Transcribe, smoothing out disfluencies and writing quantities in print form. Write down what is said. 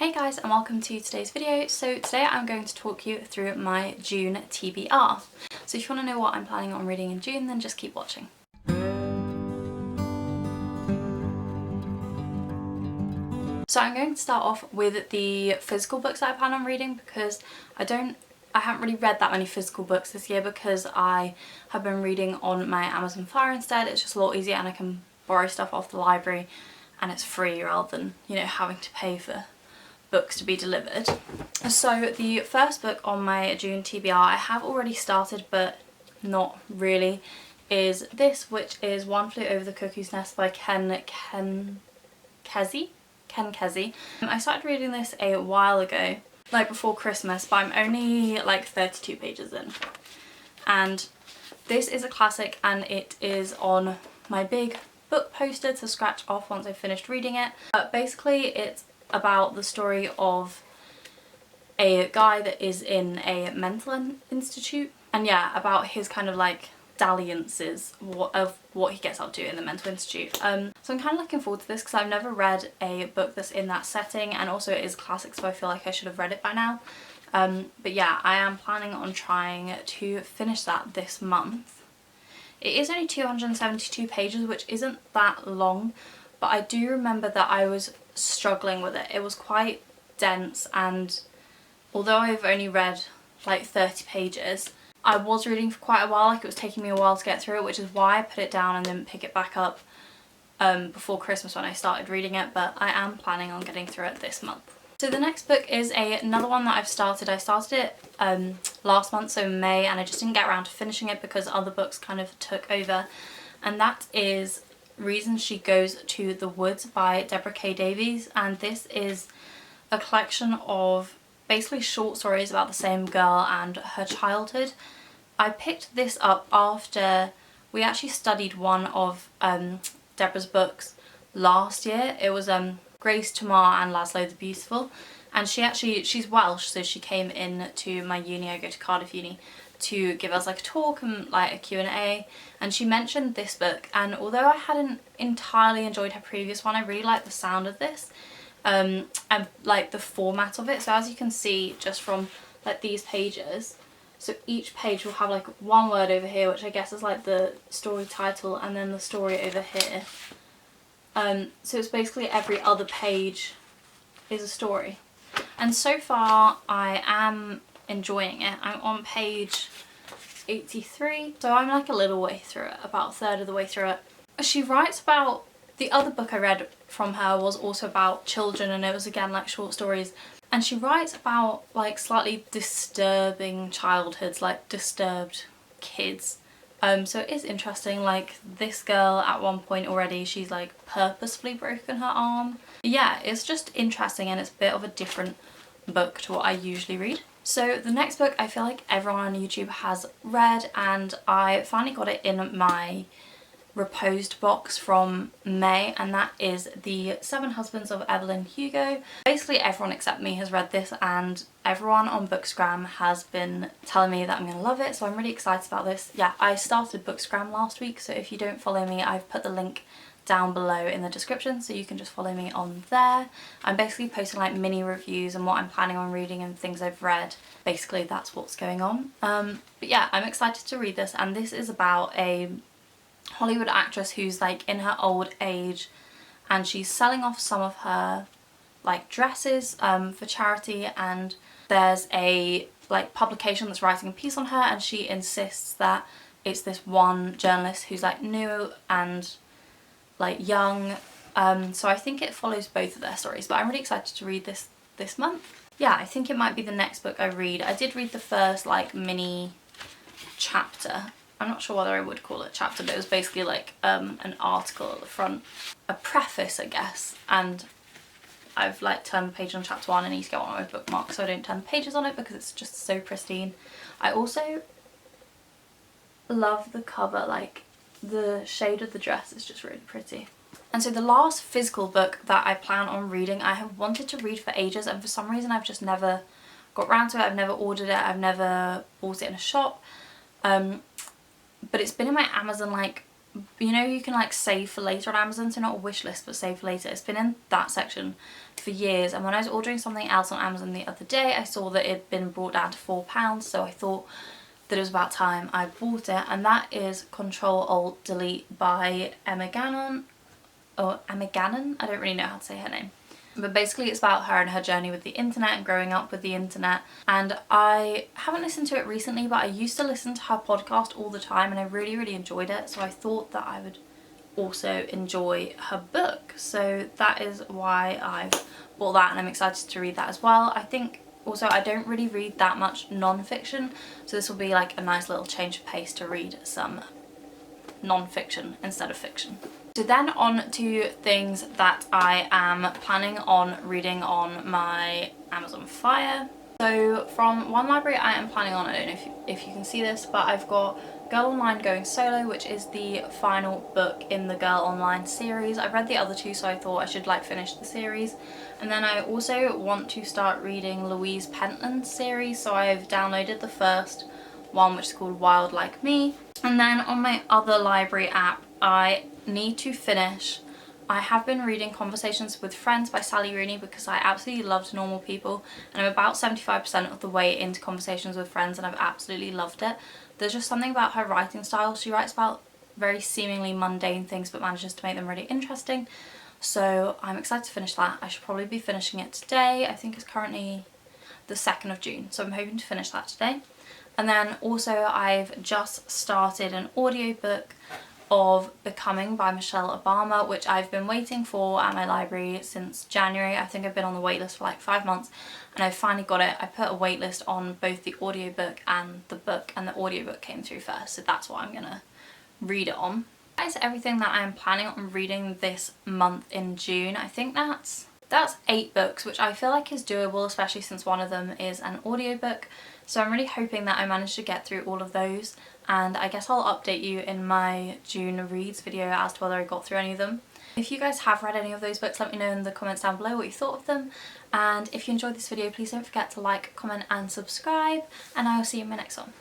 Hey guys, and welcome to today's video. So today I'm going to talk you through my June TBR. So if you want to know what I'm planning on reading in June, then just keep watching. So I'm going to start off with the physical books that I plan on reading because I haven't really read that many physical books this year because I have been reading on my Amazon Fire instead. It's just a lot easier and I can borrow stuff off the library and it's free rather than, you know, having to pay for books to be delivered. So the first book on my June TBR I have already started but not really, is this, which is One Flew Over the Cuckoo's Nest by Kesey. I started reading this a while ago, like before Christmas, but I'm only like 32 pages in. And this is a classic and it is on my big book poster to scratch off once I've finished reading it. But basically it's about the story of a guy that is in a mental institute, and yeah, about his kind of like dalliances of what he gets up to in the mental institute. So I'm kind of looking forward to this because I've never read a book that's in that setting, and also it is a classic, so I feel like I should have read it by now. But yeah, I am planning on trying to finish that this month. It is only 272 pages, which isn't that long, but I do remember that I was struggling with it. It was quite dense, and although I've only read like 30 pages, I was reading for quite a while. Like, it was taking me a while to get through it, which is why I put it down and didn't pick it back up before Christmas when I started reading it, but I am planning on getting through it this month. So the next book is another one that I've started. I started it last month, so May, and I just didn't get around to finishing it because other books kind of took over, and that is Reason She Goes to the Woods by Deborah Davies, and this is a collection of basically short stories about the same girl and her childhood. I picked this up after we actually studied one of Deborah's books last year. It was Grace Tamar and Laszlo the Beautiful, and she's Welsh, so she came in to my uni. I go to Cardiff Uni, to give us like a talk and like a Q&A, and she mentioned this book, and although I hadn't entirely enjoyed her previous one, I really like the sound of this and like the format of it. So as you can see just from like these pages, so each page will have like one word over here, which I guess is like the story title, and then the story over here. So it's basically every other page is a story, and so far I am enjoying it. I'm on page 83, so I'm like a little way through it, about a third of the way through it. She writes about, the other book I read from her was also about children, and it was again like short stories, and she writes about like slightly disturbing childhoods, like disturbed kids. So it is interesting. Like, this girl at one point already, she's like purposefully broken her arm. Yeah, it's just interesting, and it's a bit of a different book to what I usually read. So the next book I feel like everyone on YouTube has read, and I finally got it in my reposed box from May, and that is The Seven Husbands of Evelyn Hugo. Basically everyone except me has read this, and everyone on Bookstagram has been telling me that I'm gonna love it, so I'm really excited about this. Yeah, I started Bookstagram last week, so if you don't follow me, I've put the link down below in the description, so you can just follow me on there. I'm basically posting like mini reviews and what I'm planning on reading and things I've read. Basically that's what's going on. But yeah, I'm excited to read this, and this is about a Hollywood actress who's like in her old age, and she's selling off some of her like dresses for charity, and there's a like publication that's writing a piece on her, and she insists that it's this one journalist who's like new and like young. So I think it follows both of their stories, but I'm really excited to read this month. Yeah, I think it might be the next book I read. I did read the first like mini chapter. I'm not sure whether I would call it a chapter, but it was basically like an article at the front, a preface I guess, and I've like turned the page on chapter 1 and need to get one of my bookmarks so I don't turn the pages on it because it's just so pristine. I also love the cover, like the shade of the dress is just really pretty. And so the last physical book that I plan on reading, I have wanted to read for ages, and for some reason I've just never got around to it. I've never ordered it, I've never bought it in a shop. But it's been in my Amazon, like, you know, you can like save for later on Amazon, so not a wish list but save for later. It's been in that section for years, and when I was ordering something else on Amazon the other day I saw that it had been brought down to £4, so I thought that it was about time I bought it, and that is Control-Alt-Delete by Emma Gannon, or Emma Gannon? I don't really know how to say her name. But basically it's about her and her journey with the internet and growing up with the internet, and I haven't listened to it recently, but I used to listen to her podcast all the time and I really, really enjoyed it, so I thought that I would also enjoy her book. So that is why I've bought that, and I'm excited to read that as well. I think also I don't really read that much non-fiction, so this will be like a nice little change of pace to read some non-fiction instead of fiction. So then on to things that I am planning on reading on my Amazon Fire. So from one library I am planning on, I don't know if you can see this, but I've got Girl Online Going Solo, which is the final book in the Girl Online series. I've read the other two, so I thought I should like finish the series. And then I also want to start reading Louise Pentland series, so I've downloaded the first one, which is called Wilde Like Me. And then on my other library app I need to finish, I have been reading Conversations with Friends by Sally Rooney because I absolutely loved Normal People, and I'm about 75% of the way into Conversations with Friends and I've absolutely loved it. There's just something about her writing style. She writes about very seemingly mundane things but manages to make them really interesting, so I'm excited to finish that. I should probably be finishing it today. I think it's currently the 2nd of June, so I'm hoping to finish that today. And then also I've just started an audiobook of Becoming by Michelle Obama, which I've been waiting for at my library since January. I think I've been on the waitlist for like 5 months and I finally got it. I put a waitlist on both the audiobook and the book, and the audiobook came through first, so that's what I'm gonna read it on. That is everything that I'm planning on reading this month in June. I think that's 8 books, which I feel like is doable, especially since one of them is an audiobook. So I'm really hoping that I manage to get through all of those, and I guess I'll update you in my June reads video as to whether I got through any of them. If you guys have read any of those books, let me know in the comments down below what you thought of them, and if you enjoyed this video please don't forget to like, comment and subscribe, and I will see you in my next one.